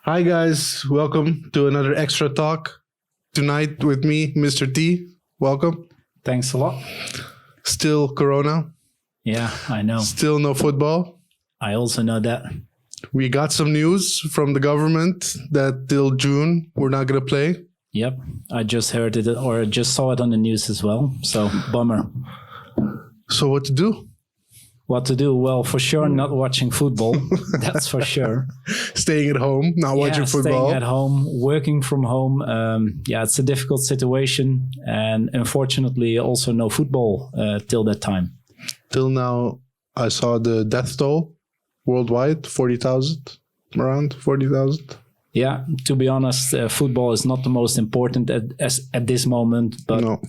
Hi guys, welcome to another Extra Talk. Tonight with me, Mr. T. Welcome. Thanks a lot. Still Corona. Yeah, I know. Still no football. I also know that. We got some news from the government that till June we're not going to play. Yep, I just heard it or just saw it on the news as well. So, bummer. So what to do? What to do? Well, for sure, not watching football. That's for sure. Staying at home, not watching football. Staying at home, working from home. It's a difficult situation. And unfortunately, also no football till that time. Till now, I saw the death toll worldwide, 40,000, around 40,000. Yeah, to be honest, football is not the most important at this moment. But no.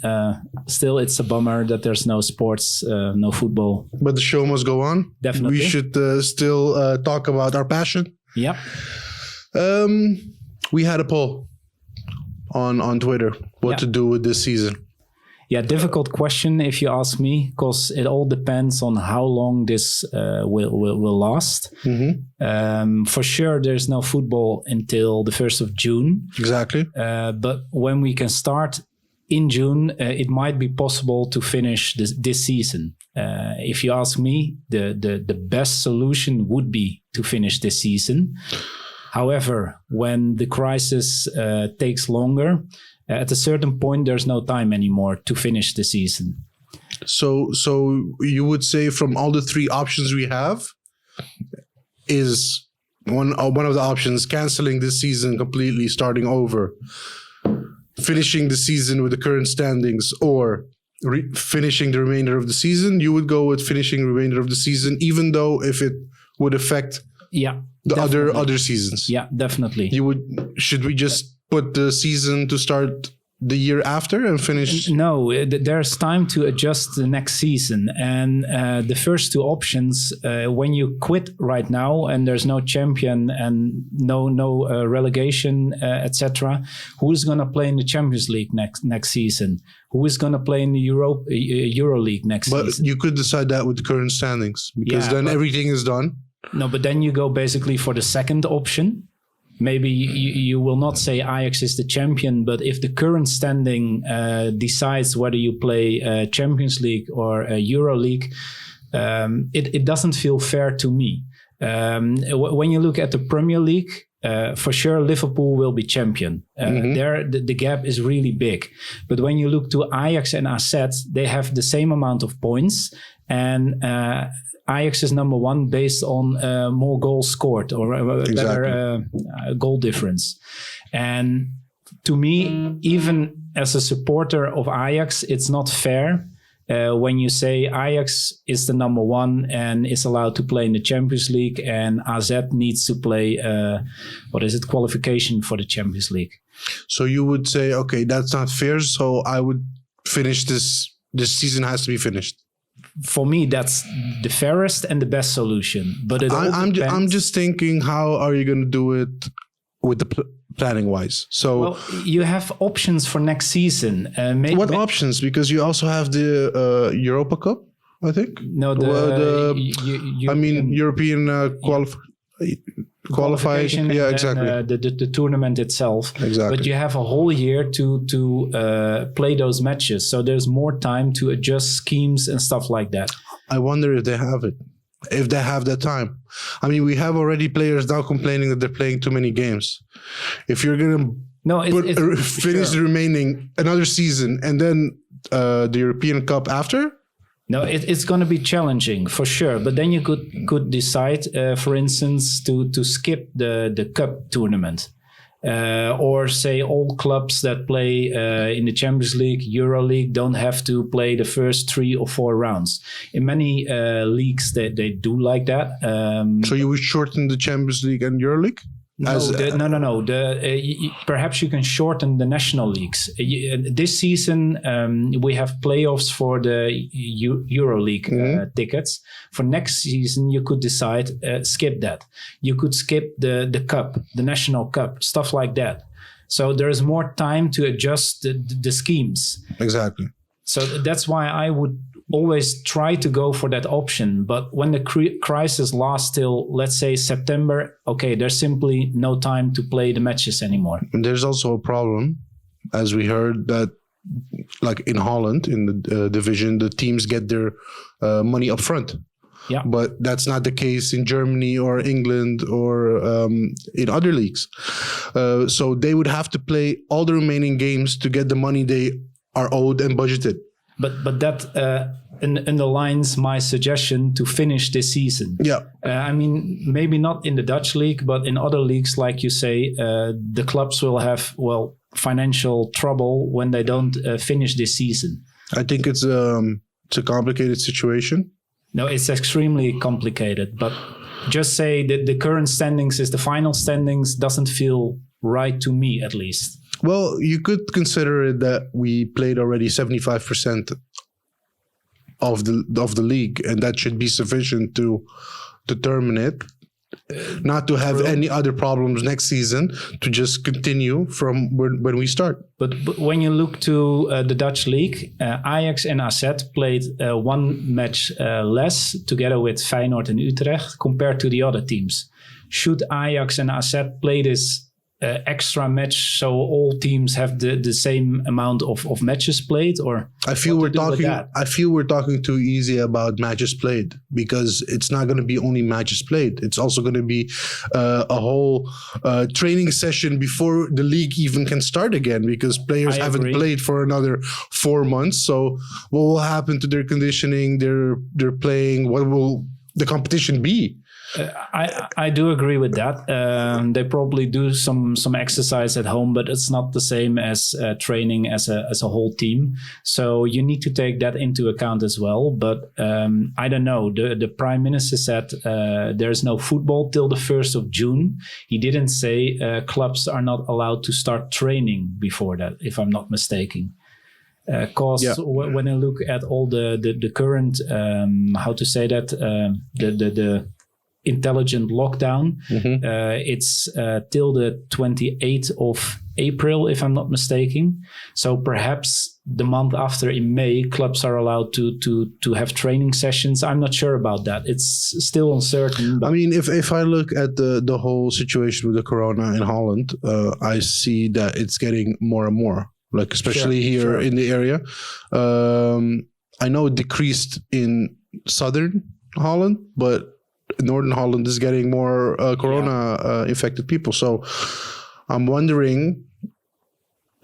Still, it's a bummer that there's no sports, no football. But the show must go on. Definitely. We should still talk about our passion. Yep. We had a poll on Twitter what to do with this season. Yeah, difficult question if you ask me, because it all depends on how long this will last. Mm-hmm. For sure, there's no football until the 1st of June. Exactly. But when we can start in June, it might be possible to finish this season. If you ask me, the best solution would be to finish this season. However, when the crisis takes longer, at a certain point, there's no time anymore to finish the season. So you would say from all the three options we have, is one of the options canceling this season completely, starting over, finishing the season with the current standings, or finishing the remainder of the season? You would go with finishing the remainder of the season, even though if it would affect the other seasons. Yeah, definitely. Should we just put the season to start the year after and finish? No, there's time to adjust the next season. And the first two options, when you quit right now and there's no champion and no relegation, etc., who is going to play in the Champions League next season? Who is going to play in the Euro League next season? But you could decide that with the current standings, because then everything is done. No, but then you go basically for the second option. Maybe you will not say Ajax is the champion, but if the current standing decides whether you play Champions League or Euro League, it doesn't feel fair to me. When you look at the Premier League, for sure Liverpool will be champion. There, the gap is really big. But when you look to Ajax and AZ, they have the same amount of points, and Ajax is number one based on more goals scored or better goal difference. And to me, even as a supporter of Ajax, it's not fair when you say Ajax is the number one and is allowed to play in the Champions League, and AZ needs to play, qualification for the Champions League. So you would say, okay, that's not fair, so I would finish this season has to be finished. For me, that's the fairest and the best solution. But I'm just thinking, how are you going to do it with the planning wise? So you have options for next season. What options? Because you also have the Europa Cup, I think. No, European qualification. Yeah, exactly. The tournament itself. Exactly. But you have a whole year to play those matches. So there's more time to adjust schemes and stuff like that. I wonder if they have it. If they have that time. I mean, we have already players now complaining that they're playing too many games. If you're going to finish the remaining another season and then the European Cup after... No, it's going to be challenging for sure. But then you could decide, for instance, to skip the cup tournament, or say all clubs that play in the Champions League, Euro League, don't have to play the first 3 or 4 rounds. In many leagues, they do like that. So you would shorten the Champions League and Euro League? No. Perhaps you can shorten the national leagues. This season, we have playoffs for the Euro League tickets. For next season, you could decide skip that. You could skip the cup, the national cup, stuff like that. So there is more time to adjust the schemes. Exactly. So that's why I would always try to go for that option. But when the crisis lasts till, let's say, September, okay, there's simply no time to play the matches anymore. And there's also a problem, as we heard, that like in Holland, in the division, the teams get their money up front. Yeah. But that's not the case in Germany or England or in other leagues. So they would have to play all the remaining games to get the money they are owed and budgeted. But that underlines my suggestion to finish this season. Yeah. I mean, maybe not in the Dutch league, but in other leagues, like you say, the clubs will have, financial trouble when they don't finish this season. I think it's a complicated situation. No, it's extremely complicated, but just say that the current standings is the final standings doesn't feel right to me, at least. Well, you could consider it that we played already 75% of the league, and that should be sufficient to determine it. Not to have any other problems next season, to just continue from when we start. But when you look to the Dutch league, Ajax and AZ played one match less together with Feyenoord and Utrecht compared to the other teams. Should Ajax and AZ play this extra match so all teams have the same amount of matches played? Or I feel we're talking too easy about matches played, because it's not going to be only matches played. It's also going to be a whole training session before the league even can start again, because players haven't played for another 4 months. So what will happen to their conditioning? They're playing. What will the competition be? I do agree with that. They probably do some exercise at home, but it's not the same as training as a whole team. So you need to take that into account as well. But I don't know. The Prime Minister said there's no football till the 1st of June. He didn't say clubs are not allowed to start training before that, if I'm not mistaken. When I look at all the current, the intelligent lockdown, it's till the 28th of April, if I'm not mistaken. So perhaps the month after, in May, clubs are allowed to have training sessions. I'm not sure about that. It's still uncertain. I mean, if I look at the whole situation with the corona in Holland, I see that it's getting more and more. Like especially here in the area. I know it decreased in southern Holland, but Northern Holland is getting more corona infected people. So I'm wondering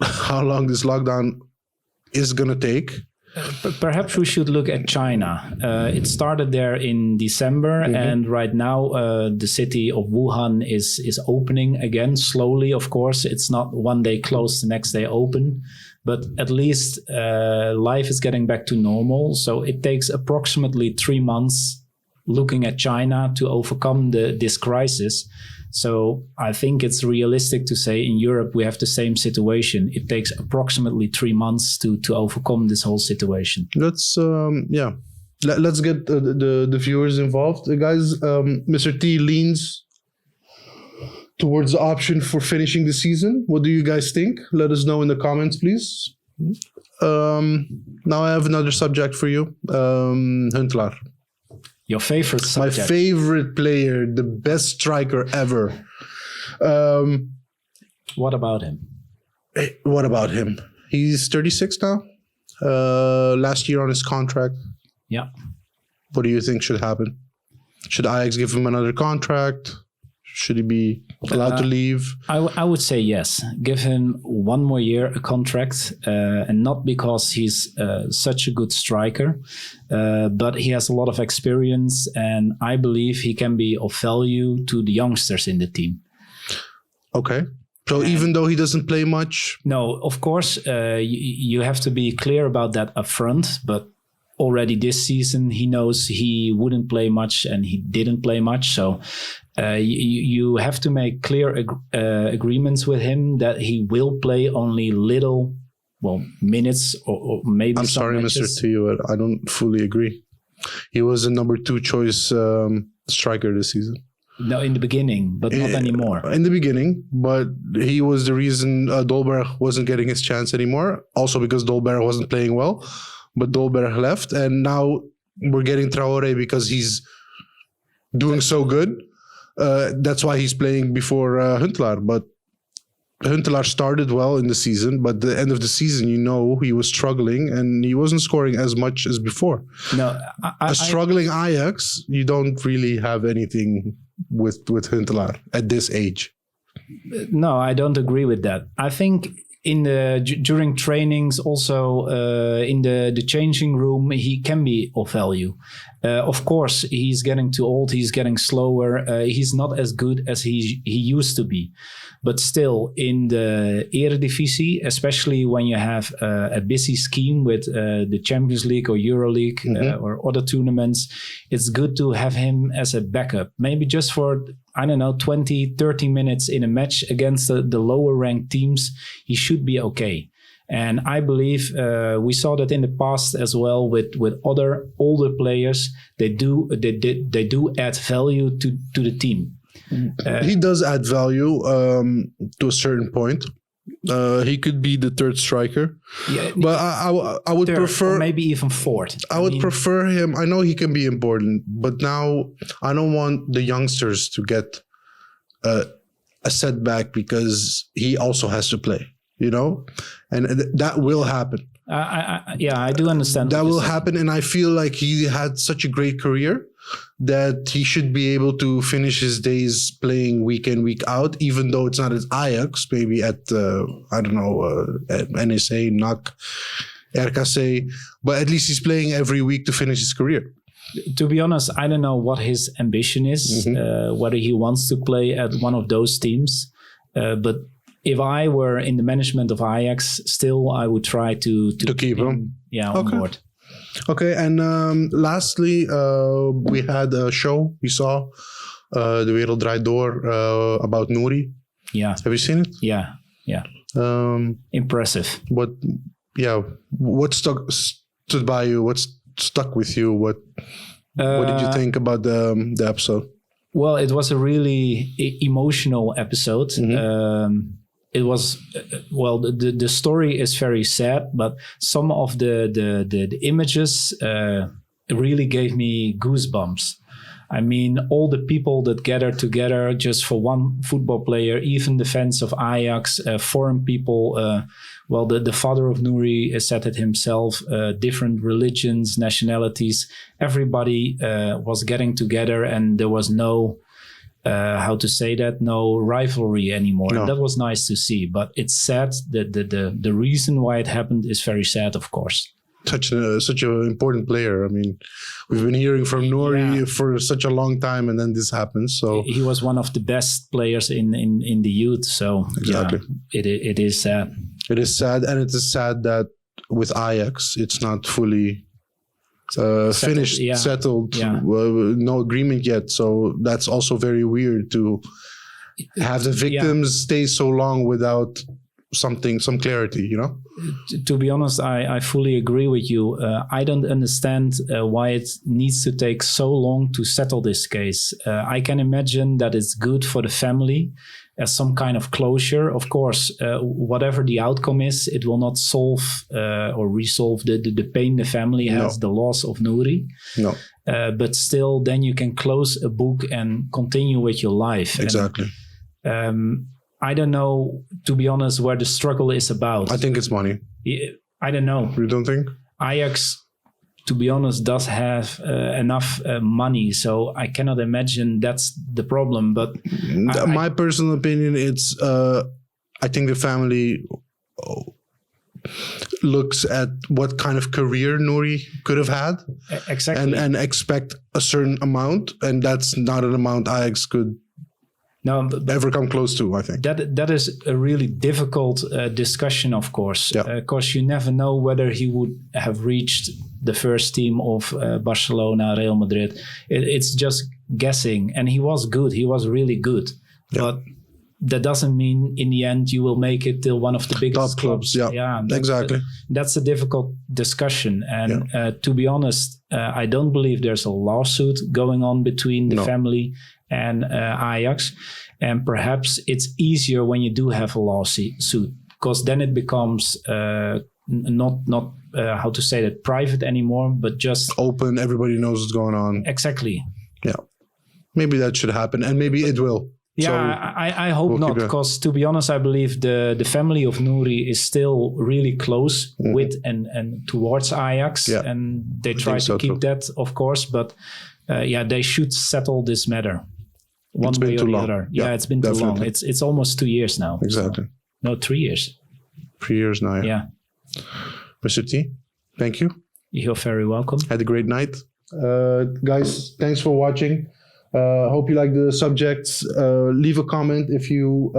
how long this lockdown is going to take. Perhaps we should look at China. It started there in December, and right now the city of Wuhan is opening again slowly. Of course, it's not one day closed, the next day open, but at least life is getting back to normal. So it takes approximately 3 months looking at China to overcome this crisis. So I think it's realistic to say in Europe we have the same situation. It takes approximately 3 months to overcome this whole situation. Let's let's get the viewers involved, guys. Mr. T leans towards the option for finishing the season. What do you guys think? Let us know in the comments, please. Now I have another subject for you, Huntelaar. Your favorite subject. My favorite player, the best striker ever. What about him? What about him? He's 36 now. Last year on his contract. Yeah. What do you think should happen? Should Ajax give him another contract? Should he be allowed to leave? I would say yes. Give him 1 more year a contract, and not because he's such a good striker, but he has a lot of experience, and I believe he can be of value to the youngsters in the team. Okay. So even though he doesn't play much? No, of course, you have to be clear about that up front, but already this season, he knows he wouldn't play much, and he didn't play much. So you have to make clear agreements with him that he will play only little, minutes or maybe. I'm sorry, matches. Mr. Theo, I don't fully agree. He was a number 2 choice striker this season. No, in the beginning, but not anymore. In the beginning, but he was the reason Dolberg wasn't getting his chance anymore. Also because Dolberg wasn't playing well. but Dolberg left, and now we're getting Traore because he's doing so good. That's why he's playing before Huntelaar. But Huntelaar started well in the season, but the end of the season, he was struggling and he wasn't scoring as much as before. No, a struggling Ajax, you don't really have anything with Huntelaar at this age. No, I don't agree with that. I think during trainings, also in the changing room, he can be of value. Of course, he's getting too old. He's getting slower. He's not as good as he used to be. But still, in the Eredivisie, especially when you have a busy scheme with the Champions League or EuroLeague or other tournaments, it's good to have him as a backup. Maybe just for, 20, 30 minutes in a match against the lower ranked teams, he should be okay. And I believe we saw that in the past as well with other older players. They do add value to the team. He does add value to a certain point. He could be the third striker, but I would prefer, or maybe even fourth. I would prefer him. I know he can be important, but now I don't want the youngsters to get a setback because he also has to play. And that will happen. I do understand. That will happen, and I feel like he had such a great career that he should be able to finish his days playing week in, week out, even though it's not at Ajax, maybe at, at NSA, NAC, RKC, but at least he's playing every week to finish his career. To be honest, I don't know what his ambition is, whether he wants to play at one of those teams, but if I were in the management of Ajax, still I would try to keep him. On board. Okay, and lastly, we had a show we saw, De Wereld Draait Door, about Nouri. Yeah. Have you seen it? Yeah. Impressive. What stood by you? What stuck with you? What did you think about the episode? Well, it was a really emotional episode. It was the story is very sad, but some of the images really gave me goosebumps. I mean, all the people that gathered together just for one football player, even the fans of Ajax, foreign people. The father of Nouri said it himself. Different religions, nationalities. Everybody was getting together, and there was no. No rivalry anymore. No. And that was nice to see, but it's sad that the reason why it happened is very sad, of course. Such an important player. I mean, we've been hearing from Nouri for such a long time, and then this happens. So he was one of the best players in the youth. So exactly, it is sad. It is sad, and it is sad that with Ajax, it's not fully finished, settled, no agreement yet. So that's also very weird to have the victims stay so long without some clarity, To be honest, I fully agree with you. I don't understand why it needs to take so long to settle this case. I can imagine that it's good for the family as some kind of closure. Of course, whatever the outcome is, it will not solve or resolve the pain the family has, the loss of Nouri. No. But still, then you can close a book and continue with your life. Exactly. And, I don't know, to be honest, where the struggle is about. I think it's money. I don't know. You don't think? Ajax, to be honest, does have enough money, so I cannot imagine that's the problem. But my personal opinion, it's I think the family looks at what kind of career Nouri could have had, exactly, and expect a certain amount, and that's not an amount Ajax could ever come close to. I think that is a really difficult discussion. Of course, because you never know whether he would have reached the first team of Barcelona, Real Madrid. It's just guessing, and he was good. He was really good, but that doesn't mean in the end you will make it till one of the biggest top clubs. Exactly. That's a difficult discussion, and to be honest, I don't believe there's a lawsuit going on between the family and Ajax, and perhaps it's easier when you do have a lawsuit, because then it becomes not how to say that, private anymore, but just open. Everybody knows what's going on. Exactly. Yeah, maybe that should happen, and maybe it will. Yeah, so I hope not, because to be honest, I believe the family of Nouri is still really close with and towards Ajax, and they try to keep that, of course. But they should settle this matter one way or the other. Yeah, it's been too long. It's almost 2 years now. Exactly. So. No, 3 years. 3 years now. Yeah. Mr. T, thank you. You're very welcome. Had a great night, guys. Thanks for watching. Hope you like the subjects. Leave a comment if you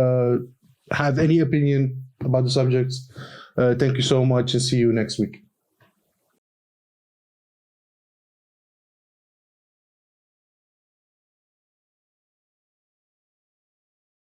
have any opinion about the subjects. Thank you so much, and see you next week.